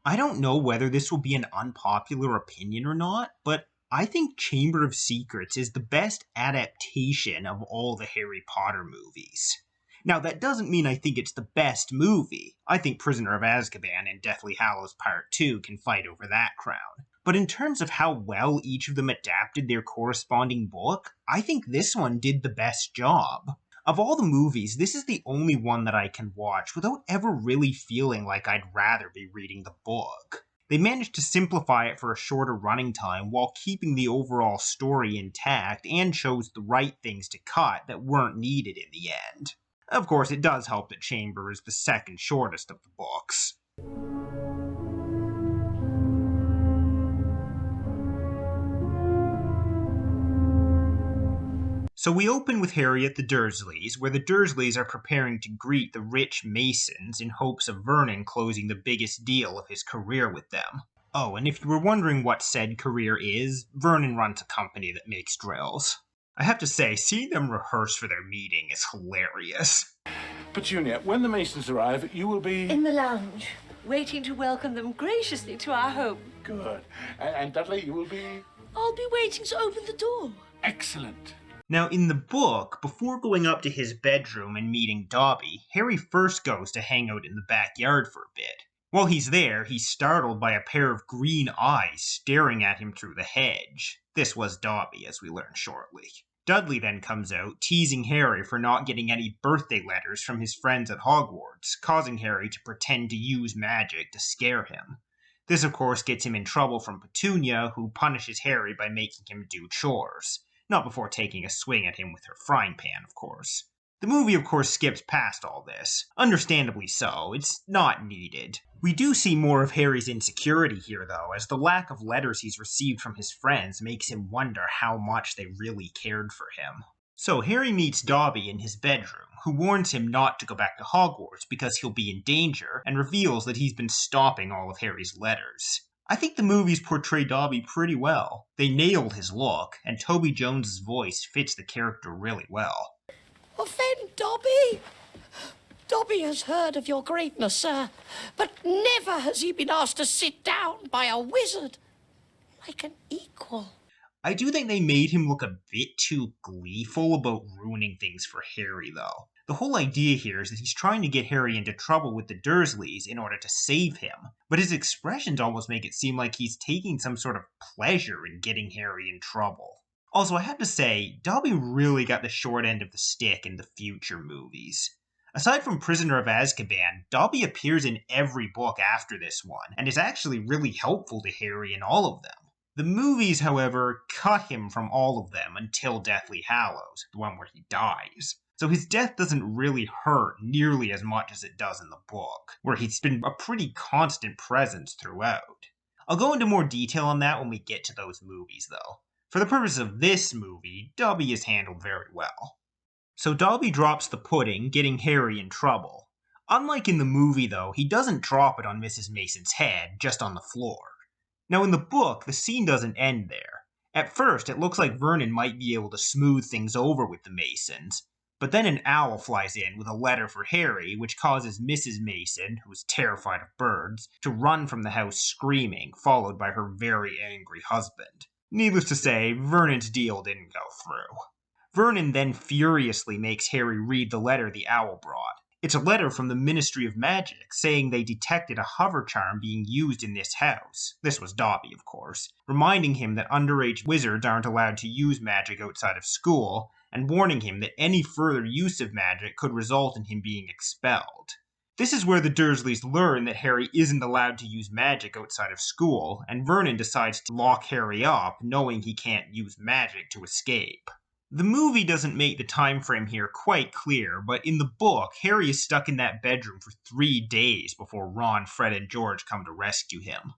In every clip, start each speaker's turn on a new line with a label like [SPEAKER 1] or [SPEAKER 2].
[SPEAKER 1] I don't know whether this will be an unpopular opinion or not, but I think Chamber of Secrets is the best adaptation of all the Harry Potter movies. Now, that doesn't mean I think it's the best movie. I think Prisoner of Azkaban and Deathly Hallows Part 2 can fight over that crown. But in terms of how well each of them adapted their corresponding book, I think this one did the best job. Of all the movies, this is the only one that I can watch without ever really feeling like I'd rather be reading the book. They managed to simplify it for a shorter running time while keeping the overall story intact and chose the right things to cut that weren't needed in the end. Of course, it does help that Chamber is the second shortest of the books. So we open with Harry at the Dursleys, where the Dursleys are preparing to greet the rich Masons in hopes of Vernon closing the biggest deal of his career with them. Oh, and if you were wondering what said career is, Vernon runs a company that makes drills. I have to say, seeing them rehearse for their meeting is hilarious.
[SPEAKER 2] Petunia, when the Masons arrive, you will be...
[SPEAKER 3] in the lounge, waiting to welcome them graciously to our home.
[SPEAKER 2] Good. And Dudley, you will be...
[SPEAKER 3] I'll be waiting to open the door.
[SPEAKER 2] Excellent.
[SPEAKER 1] Now, in the book, before going up to his bedroom and meeting Dobby, Harry first goes to hang out in the backyard for a bit. While he's there, he's startled by a pair of green eyes staring at him through the hedge. This was Dobby, as we learn shortly. Dudley then comes out, teasing Harry for not getting any birthday letters from his friends at Hogwarts, causing Harry to pretend to use magic to scare him. This, of course, gets him in trouble from Petunia, who punishes Harry by making him do chores. Not before taking a swing at him with her frying pan, of course. The movie, of course, skips past all this. Understandably so, it's not needed. We do see more of Harry's insecurity here, though, as the lack of letters he's received from his friends makes him wonder how much they really cared for him. So Harry meets Dobby in his bedroom, who warns him not to go back to Hogwarts because he'll be in danger, and reveals that he's been stopping all of Harry's letters. I think the movies portray Dobby pretty well. They nailed his look, and Toby Jones's voice fits the character really well.
[SPEAKER 4] Offend Dobby? Dobby has heard of your greatness, sir, but never has he been asked to sit down by a wizard like an equal.
[SPEAKER 1] I do think they made him look a bit too gleeful about ruining things for Harry, though. The whole idea here is that he's trying to get Harry into trouble with the Dursleys in order to save him, but his expressions almost make it seem like he's taking some sort of pleasure in getting Harry in trouble. Also, I have to say, Dobby really got the short end of the stick in the future movies. Aside from Prisoner of Azkaban, Dobby appears in every book after this one, and is actually really helpful to Harry in all of them. The movies, however, cut him from all of them until Deathly Hallows, the one where he dies. So his death doesn't really hurt nearly as much as it does in the book, where he's been a pretty constant presence throughout. I'll go into more detail on that when we get to those movies, though. For the purpose of this movie, Dobby is handled very well. So Dobby drops the pudding, getting Harry in trouble. Unlike in the movie, though, he doesn't drop it on Mrs. Mason's head, just on the floor. Now in the book, the scene doesn't end there. At first, it looks like Vernon might be able to smooth things over with the Masons, but then an owl flies in with a letter for Harry, which causes Mrs. Mason, who is terrified of birds, to run from the house screaming, followed by her very angry husband. Needless to say, Vernon's deal didn't go through. Vernon then furiously makes Harry read the letter the owl brought. It's a letter from the Ministry of Magic, saying they detected a hover charm being used in this house. This was Dobby, of course, reminding him that underage wizards aren't allowed to use magic outside of school, and warning him that any further use of magic could result in him being expelled. This is where the Dursleys learn that Harry isn't allowed to use magic outside of school, and Vernon decides to lock Harry up, knowing he can't use magic to escape. The movie doesn't make the time frame here quite clear, but in the book, Harry is stuck in that bedroom for 3 days before Ron, Fred, and George come to rescue him.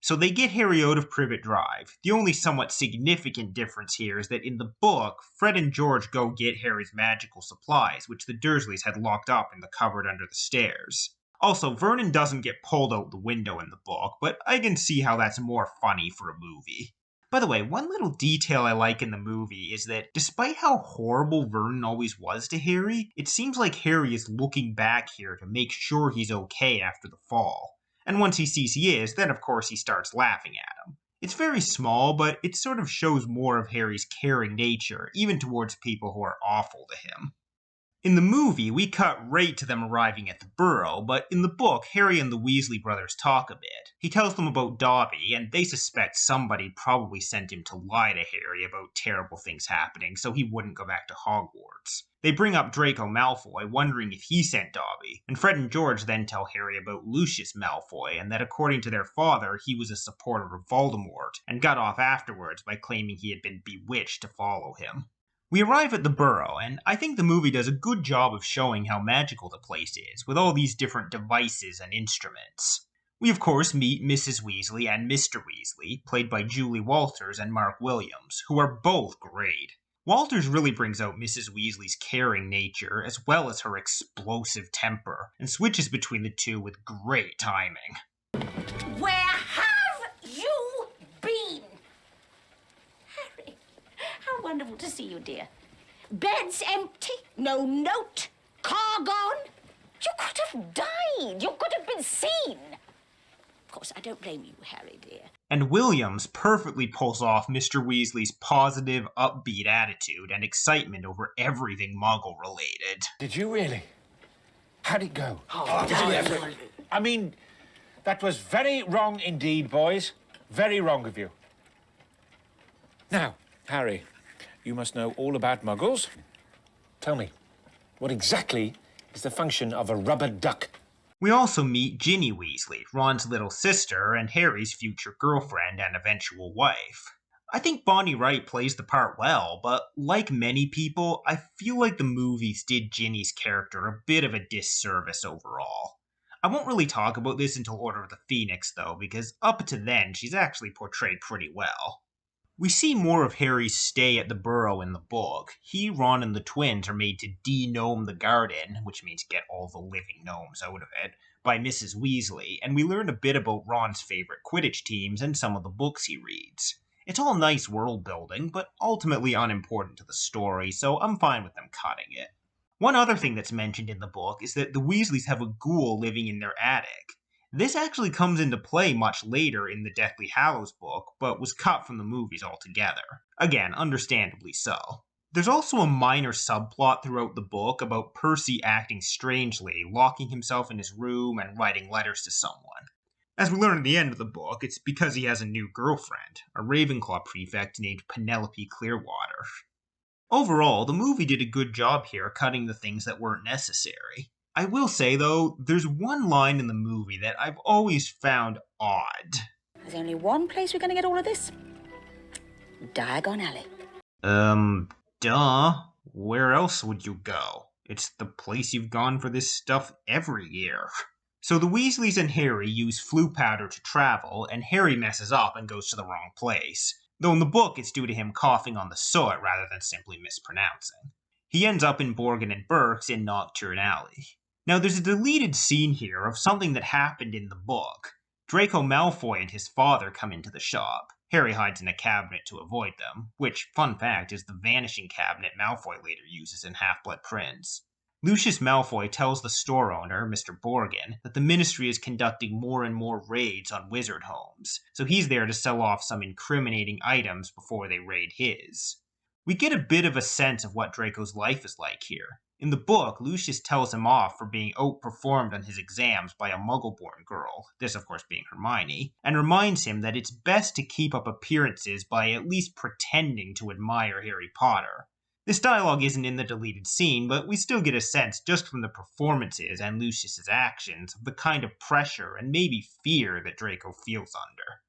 [SPEAKER 1] So they get Harry out of Privet Drive. The only somewhat significant difference here is that in the book, Fred and George go get Harry's magical supplies, which the Dursleys had locked up in the cupboard under the stairs. Also, Vernon doesn't get pulled out the window in the book, but I can see how that's more funny for a movie. By the way, one little detail I like in the movie is that despite how horrible Vernon always was to Harry, it seems like Harry is looking back here to make sure he's okay after the fall. And once he sees he is, then of course he starts laughing at him. It's very small, but it sort of shows more of Harry's caring nature, even towards people who are awful to him. In the movie, we cut right to them arriving at the Burrow, but in the book, Harry and the Weasley brothers talk a bit. He tells them about Dobby, and they suspect somebody probably sent him to lie to Harry about terrible things happening so he wouldn't go back to Hogwarts. They bring up Draco Malfoy, wondering if he sent Dobby, and Fred and George then tell Harry about Lucius Malfoy, and that according to their father, he was a supporter of Voldemort, and got off afterwards by claiming he had been bewitched to follow him. We arrive at the Burrow, and I think the movie does a good job of showing how magical the place is, with all these different devices and instruments. We of course meet Mrs. Weasley and Mr. Weasley, played by Julie Walters and Mark Williams, who are both great. Walters really brings out Mrs. Weasley's caring nature, as well as her explosive temper, and switches between the two with great timing.
[SPEAKER 4] Where have you been?
[SPEAKER 3] Harry, how wonderful to see you, dear.
[SPEAKER 4] Bed's empty, no note, car gone. You could have died. You could have been seen.
[SPEAKER 3] Of course, I don't blame you, Harry, dear.
[SPEAKER 1] And Williams perfectly pulls off Mr. Weasley's positive, upbeat attitude and excitement over everything Muggle-related.
[SPEAKER 5] Did you really? How'd it go? I mean, that was very wrong indeed, boys. Very wrong of you. Now, Harry, you must know all about Muggles. Tell me, what exactly is the function of a rubber duck?
[SPEAKER 1] We also meet Ginny Weasley, Ron's little sister and Harry's future girlfriend and eventual wife. I think Bonnie Wright plays the part well, but like many people, I feel like the movies did Ginny's character a bit of a disservice overall. I won't really talk about this until Order of the Phoenix though, because up to then she's actually portrayed pretty well. We see more of Harry's stay at the Burrow in the book. He, Ron, and the twins are made to de-gnome the garden, which means get all the living gnomes out of it, by Mrs. Weasley, and we learn a bit about Ron's favorite Quidditch teams and some of the books he reads. It's all nice world building, but ultimately unimportant to the story, so I'm fine with them cutting it. One other thing that's mentioned in the book is that the Weasleys have a ghoul living in their attic. This actually comes into play much later in the Deathly Hallows book, but was cut from the movies altogether. Again, understandably so. There's also a minor subplot throughout the book about Percy acting strangely, locking himself in his room and writing letters to someone. As we learn at the end of the book, it's because he has a new girlfriend, a Ravenclaw prefect named Penelope Clearwater. Overall, the movie did a good job here cutting the things that weren't necessary. I will say, though, there's one line in the movie that I've always found odd.
[SPEAKER 3] There's only one place we're going to get all of this. Diagon Alley.
[SPEAKER 1] Duh. Where else would you go? It's the place you've gone for this stuff every year. So the Weasleys and Harry use flu powder to travel, and Harry messes up and goes to the wrong place. Though in the book it's due to him coughing on the soot rather than simply mispronouncing. He ends up in Borgin Burkes in Nocturne Alley. Now, there's a deleted scene here of something that happened in the book. Draco Malfoy and his father come into the shop. Harry hides in a cabinet to avoid them, which, fun fact, is the vanishing cabinet Malfoy later uses in Half-Blood Prince. Lucius Malfoy tells the store owner, Mr. Borgin, that the Ministry is conducting more and more raids on wizard homes, so he's there to sell off some incriminating items before they raid his. We get a bit of a sense of what Draco's life is like here. In the book, Lucius tells him off for being outperformed on his exams by a Muggle-born girl, this of course being Hermione, and reminds him that it's best to keep up appearances by at least pretending to admire Harry Potter. This dialogue isn't in the deleted scene, but we still get a sense just from the performances and Lucius's actions of the kind of pressure and maybe fear that Draco feels under.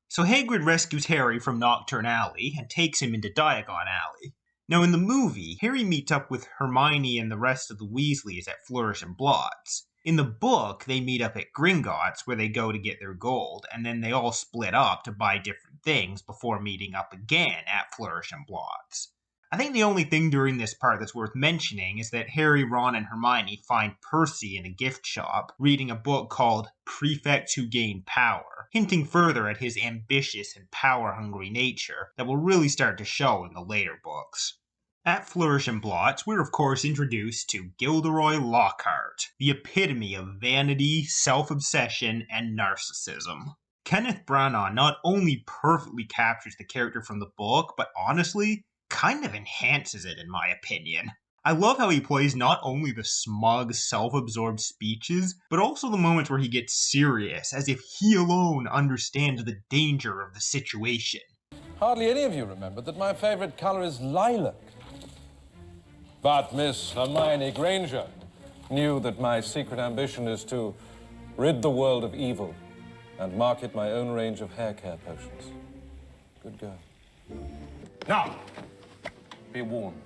[SPEAKER 1] So Hagrid rescues Harry from Nocturne Alley and takes him into Diagon Alley. Now in the movie, Harry meets up with Hermione and the rest of the Weasleys at Flourish and Blots. In the book, they meet up at Gringotts where they go to get their gold, and then they all split up to buy different things before meeting up again at Flourish and Blots. I think the only thing during this part that's worth mentioning is that Harry, Ron, and Hermione find Percy in a gift shop reading a book called Prefects Who Gain Power, hinting further at his ambitious and power-hungry nature that will really start to show in the later books. At Flourish and Blots, we're of course introduced to Gilderoy Lockhart, the epitome of vanity, self-obsession, and narcissism. Kenneth Branagh not only perfectly captures the character from the book, but honestly, kind of enhances it in my opinion. I love how he plays not only the smug, self-absorbed speeches, but also the moments where he gets serious, as if he alone understands the danger of the situation.
[SPEAKER 6] Hardly any of you remembered that my favorite color is lilac. But Miss Hermione Granger knew that my secret ambition is to rid the world of evil and market my own range of hair care potions. Good girl. Now, be warned.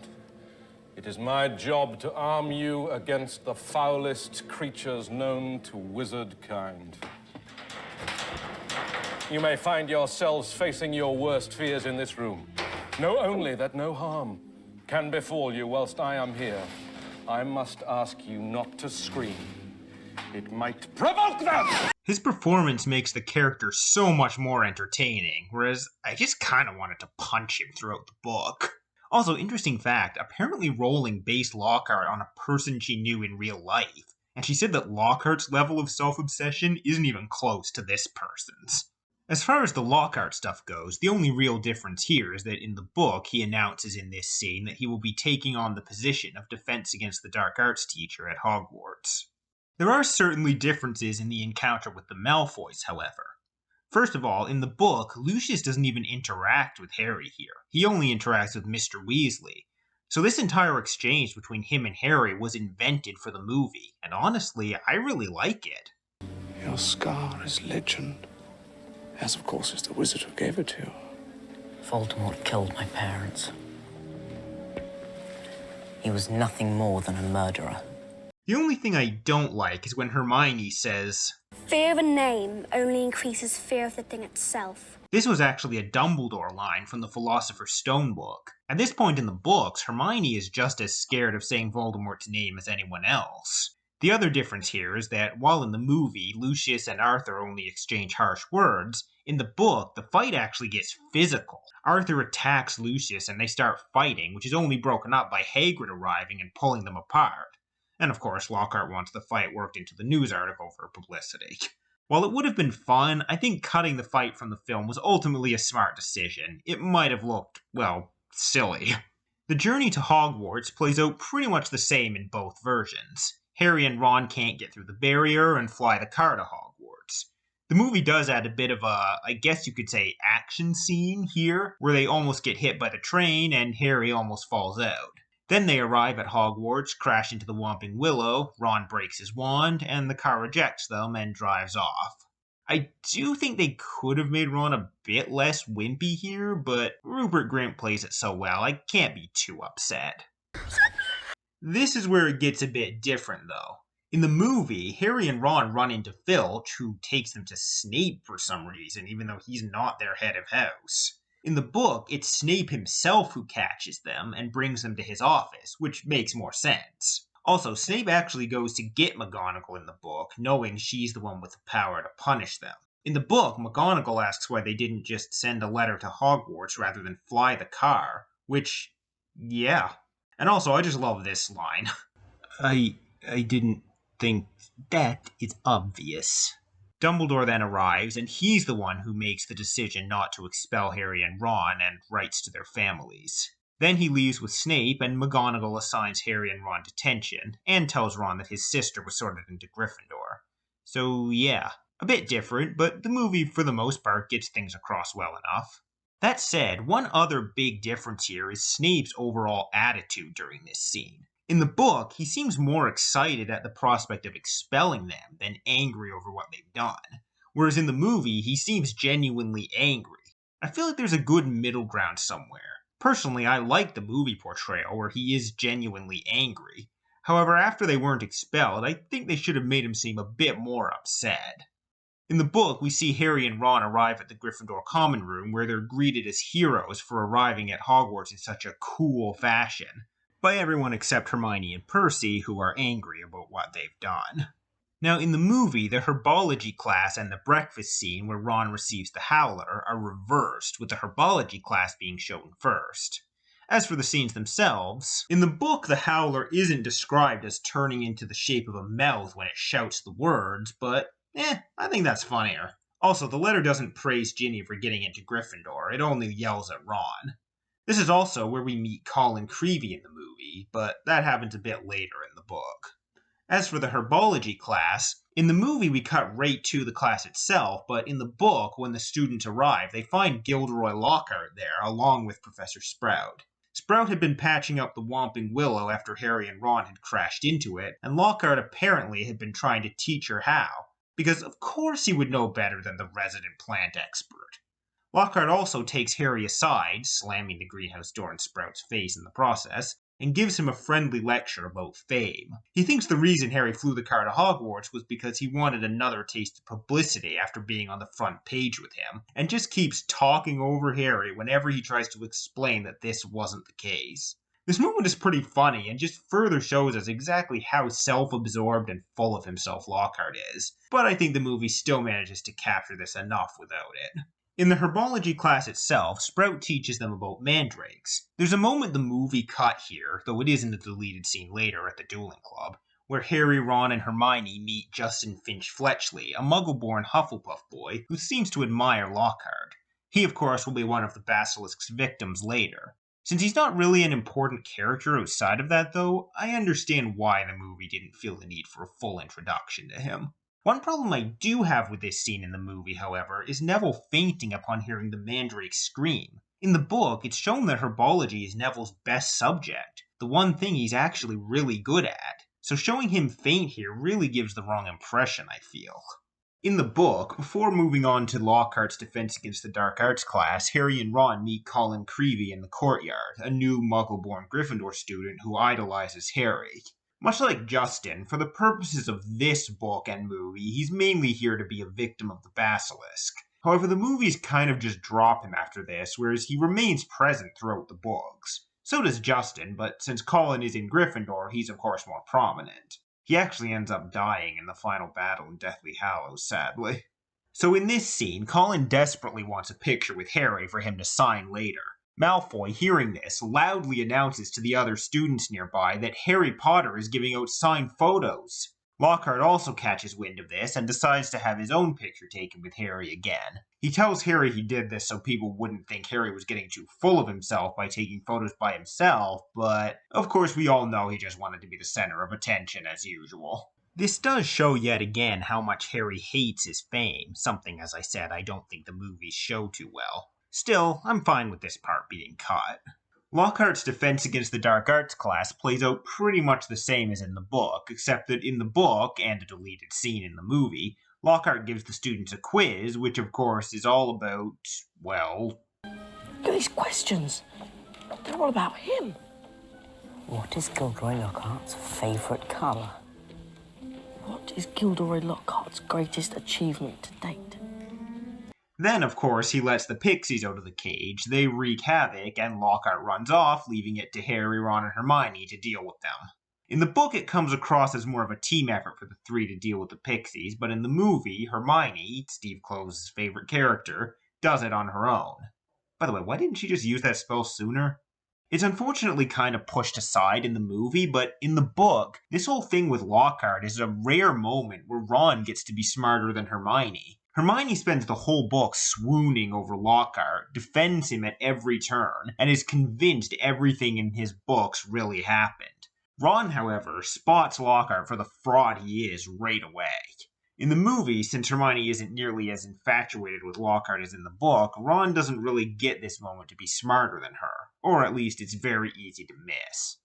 [SPEAKER 6] It is my job to arm you against the foulest creatures known to wizard kind. You may find yourselves facing your worst fears in this room. Know only that no harm can befall you whilst I am here. I must ask you not to scream. It might provoke them!
[SPEAKER 1] His performance makes the character so much more entertaining, whereas I just kind of wanted to punch him throughout the book. Also, interesting fact, apparently Rowling based Lockhart on a person she knew in real life, and she said that Lockhart's level of self-obsession isn't even close to this person's. As far as the Lockhart stuff goes, the only real difference here is that in the book, he announces in this scene that he will be taking on the position of Defense Against the Dark Arts teacher at Hogwarts. There are certainly differences in the encounter with the Malfoys, however. First of all, in the book, Lucius doesn't even interact with Harry here. He only interacts with Mr. Weasley. So this entire exchange between him and Harry was invented for the movie, and honestly, I really like it.
[SPEAKER 7] Your scar is legend. As of course is the wizard who gave it to you.
[SPEAKER 8] Voldemort killed my parents. He was nothing more than a murderer.
[SPEAKER 1] The only thing I don't like is when Hermione says,
[SPEAKER 9] "Fear of a name only increases fear of the thing itself."
[SPEAKER 1] This was actually a Dumbledore line from the Philosopher's Stone book. At this point in the books, Hermione is just as scared of saying Voldemort's name as anyone else. The other difference here is that while in the movie, Lucius and Arthur only exchange harsh words, in the book, the fight actually gets physical. Arthur attacks Lucius and they start fighting, which is only broken up by Hagrid arriving and pulling them apart. And of course, Lockhart wants the fight worked into the news article for publicity. While it would have been fun, I think cutting the fight from the film was ultimately a smart decision. It might have looked, well, silly. The journey to Hogwarts plays out pretty much the same in both versions. Harry and Ron can't get through the barrier and fly the car to Hogwarts. The movie does add a bit of a, I guess you could say, action scene here, where they almost get hit by the train and Harry almost falls out. Then they arrive at Hogwarts, crash into the Whomping Willow, Ron breaks his wand, and the car rejects them and drives off. I do think they could have made Ron a bit less wimpy here, but Rupert Grint plays it so well, I can't be too upset. This is where it gets a bit different, though. In the movie, Harry and Ron run into Filch, who takes them to Snape for some reason, even though he's not their head of house. In the book, it's Snape himself who catches them and brings them to his office, which makes more sense. Also, Snape actually goes to get McGonagall in the book, knowing she's the one with the power to punish them. In the book, McGonagall asks why they didn't just send a letter to Hogwarts rather than fly the car, which, yeah. And also, I just love this line. I didn't think that is obvious. Dumbledore then arrives, and he's the one who makes the decision not to expel Harry and Ron and writes to their families. Then he leaves with Snape, and McGonagall assigns Harry and Ron detention, and tells Ron that his sister was sorted into Gryffindor. So yeah, a bit different, but the movie for the most part gets things across well enough. That said, one other big difference here is Snape's overall attitude during this scene. In the book, he seems more excited at the prospect of expelling them than angry over what they've done. Whereas in the movie, he seems genuinely angry. I feel like there's a good middle ground somewhere. Personally, I like the movie portrayal where he is genuinely angry. However, after they weren't expelled, I think they should have made him seem a bit more upset. In the book, we see Harry and Ron arrive at the Gryffindor common room where they're greeted as heroes for arriving at Hogwarts in such a cool fashion, by everyone except Hermione and Percy, who are angry about what they've done. Now, in the movie, the Herbology class and the breakfast scene where Ron receives the Howler are reversed, with the Herbology class being shown first. As for the scenes themselves, in the book the Howler isn't described as turning into the shape of a mouth when it shouts the words, but I think that's funnier. Also, the letter doesn't praise Ginny for getting into Gryffindor, it only yells at Ron. This is also where we meet Colin Creevey in the movie, but that happens a bit later in the book. As for the Herbology class, in the movie we cut right to the class itself, but in the book, when the students arrive, they find Gilderoy Lockhart there, along with Professor Sprout. Sprout had been patching up the Whomping Willow after Harry and Ron had crashed into it, and Lockhart apparently had been trying to teach her how, because of course he would know better than the resident plant expert. Lockhart also takes Harry aside, slamming the greenhouse door in Sprout's face in the process, and gives him a friendly lecture about fame. He thinks the reason Harry flew the car to Hogwarts was because he wanted another taste of publicity after being on the front page with him, and just keeps talking over Harry whenever he tries to explain that this wasn't the case. This moment is pretty funny and just further shows us exactly how self-absorbed and full of himself Lockhart is, but I think the movie still manages to capture this enough without it. In the Herbology class itself, Sprout teaches them about mandrakes. There's a moment the movie cut here, though it is in the deleted scene later at the dueling club, where Harry, Ron, and Hermione meet Justin Finch-Fletchley, a Muggle-born Hufflepuff boy who seems to admire Lockhart. He, of course, will be one of the Basilisk's victims later. Since he's not really an important character outside of that, though, I understand why the movie didn't feel the need for a full introduction to him. One problem I do have with this scene in the movie, however, is Neville fainting upon hearing the mandrake scream. In the book, it's shown that herbology is Neville's best subject, the one thing he's actually really good at, so showing him faint here really gives the wrong impression, I feel. In the book, before moving on to Lockhart's Defense Against the Dark Arts class, Harry and Ron meet Colin Creevey in the courtyard, a new Muggle-born Gryffindor student who idolizes Harry. Much like Justin, for the purposes of this book and movie, he's mainly here to be a victim of the Basilisk. However, the movies kind of just drop him after this, whereas he remains present throughout the books. So does Justin, but since Colin is in Gryffindor, he's of course more prominent. He actually ends up dying in the final battle in Deathly Hallows, sadly. So in this scene, Colin desperately wants a picture with Harry for him to sign later. Malfoy, hearing this, loudly announces to the other students nearby that Harry Potter is giving out signed photos. Lockhart also catches wind of this and decides to have his own picture taken with Harry again. He tells Harry he did this so people wouldn't think Harry was getting too full of himself by taking photos by himself, but of course we all know he just wanted to be the center of attention as usual. This does show yet again how much Harry hates his fame, something, as I said, I don't think the movies show too well. Still, I'm fine with this part being cut. Lockhart's Defense Against the Dark Arts class plays out pretty much the same as in the book, except that in the book, and a deleted scene in the movie, Lockhart gives the students a quiz, which of course is all about, well...
[SPEAKER 4] Look at these questions. They're all about him.
[SPEAKER 8] What is Gilderoy Lockhart's favourite colour?
[SPEAKER 4] What is Gilderoy Lockhart's greatest achievement to date?
[SPEAKER 1] Then, of course, he lets the pixies out of the cage, they wreak havoc, and Lockhart runs off, leaving it to Harry, Ron, and Hermione to deal with them. In the book, it comes across as more of a team effort for the three to deal with the pixies, but in the movie, Hermione, Steve Kloves' favorite character, does it on her own. By the way, why didn't she just use that spell sooner? It's unfortunately kind of pushed aside in the movie, but in the book, this whole thing with Lockhart is a rare moment where Ron gets to be smarter than Hermione. Hermione spends the whole book swooning over Lockhart, defends him at every turn, and is convinced everything in his books really happened. Ron, however, spots Lockhart for the fraud he is right away. In the movie, since Hermione isn't nearly as infatuated with Lockhart as in the book, Ron doesn't really get this moment to be smarter than her, or at least it's very easy to miss.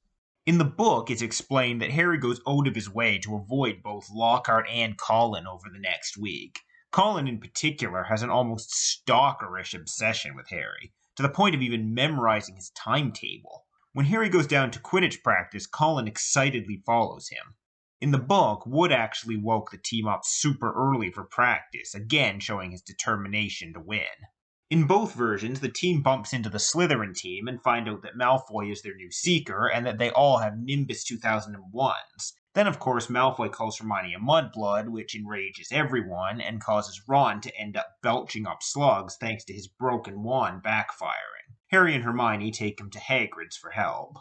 [SPEAKER 1] In the book, it's explained that Harry goes out of his way to avoid both Lockhart and Colin over the next week. Colin, in particular, has an almost stalkerish obsession with Harry, to the point of even memorizing his timetable. When Harry goes down to Quidditch practice, Colin excitedly follows him. In the book, Wood actually woke the team up super early for practice, again showing his determination to win. In both versions, the team bumps into the Slytherin team and find out that Malfoy is their new Seeker, and that they all have Nimbus 2001s. Then, of course, Malfoy calls Hermione a mudblood, which enrages everyone, and causes Ron to end up belching up slugs thanks to his broken wand backfiring. Harry and Hermione take him to Hagrid's for help.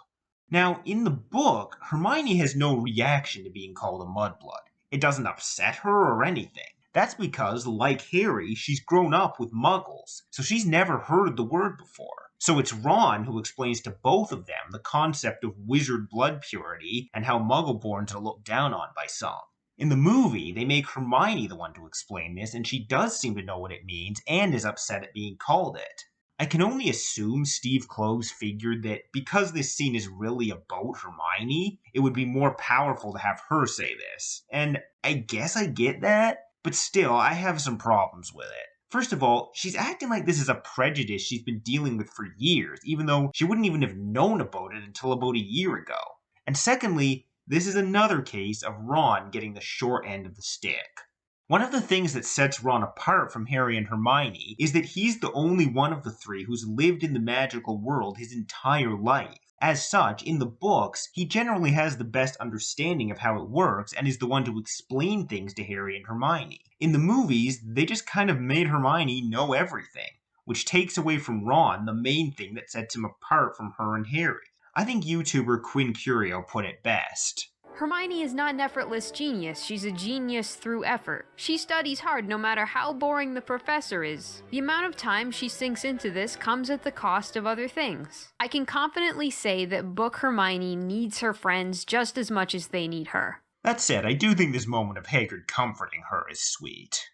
[SPEAKER 1] Now, in the book, Hermione has no reaction to being called a mudblood. It doesn't upset her or anything. That's because, like Harry, she's grown up with muggles, so she's never heard the word before. So it's Ron who explains to both of them the concept of wizard blood purity and how muggle-borns are looked down on by some. In the movie, they make Hermione the one to explain this, and she does seem to know what it means and is upset at being called it. I can only assume Steve Kloves figured that because this scene is really about Hermione, it would be more powerful to have her say this. And I guess I get that, but still, I have some problems with it. First of all, she's acting like this is a prejudice she's been dealing with for years, even though she wouldn't even have known about it until about a year ago. And secondly, this is another case of Ron getting the short end of the stick. One of the things that sets Ron apart from Harry and Hermione is that he's the only one of the three who's lived in the magical world his entire life. As such, in the books, he generally has the best understanding of how it works and is the one to explain things to Harry and Hermione. In the movies, they just kind of made Hermione know everything, which takes away from Ron the main thing that sets him apart from her and Harry. I think YouTuber Quinn Curio put it best.
[SPEAKER 10] Hermione is not an effortless genius, she's a genius through effort. She studies hard no matter how boring the professor is. The amount of time she sinks into this comes at the cost of other things. I can confidently say that Book Hermione needs her friends just as much as they need her.
[SPEAKER 1] That said, I do think this moment of Hagrid comforting her is sweet.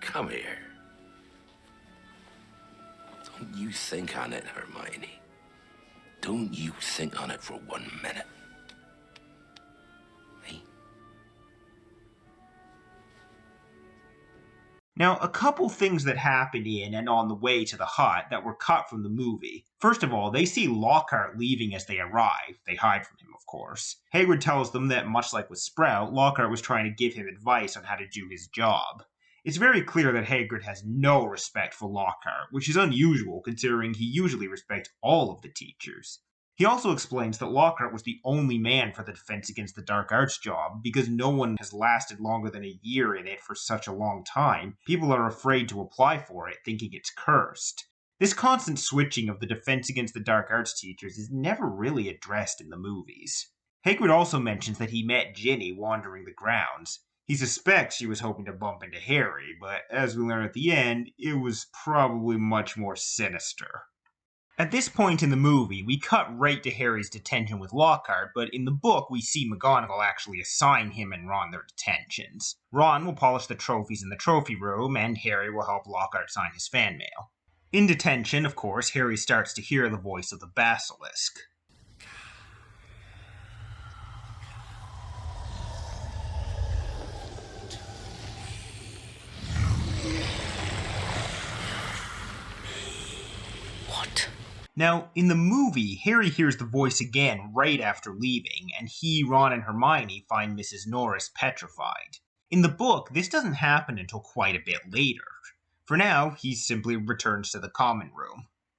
[SPEAKER 11] Come here. Don't you think on it, Hermione. Don't you think on it for 1 minute.
[SPEAKER 1] Now, a couple things that happen in and on the way to the hut that were cut from the movie. First of all, they see Lockhart leaving as they arrive. They hide from him, of course. Hagrid tells them that, much like with Sprout, Lockhart was trying to give him advice on how to do his job. It's very clear that Hagrid has no respect for Lockhart, which is unusual considering he usually respects all of the teachers. He also explains that Lockhart was the only man for the Defense Against the Dark Arts job, because no one has lasted longer than a year in it for such a long time. People are afraid to apply for it, thinking it's cursed. This constant switching of the Defense Against the Dark Arts teachers is never really addressed in the movies. Hagrid also mentions that he met Ginny wandering the grounds. He suspects she was hoping to bump into Harry, but as we learn at the end, it was probably much more sinister. At this point in the movie, we cut right to Harry's detention with Lockhart, but in the book we see McGonagall actually assign him and Ron their detentions. Ron will polish the trophies in the trophy room, and Harry will help Lockhart sign his fan mail. In detention, of course, Harry starts to hear the voice of the Basilisk.
[SPEAKER 4] What?
[SPEAKER 1] Now, in the movie, Harry hears the voice again right after leaving, and he, Ron, and Hermione find Mrs. Norris petrified. In the book, this doesn't happen until quite a bit later. For now, he simply returns to the common room.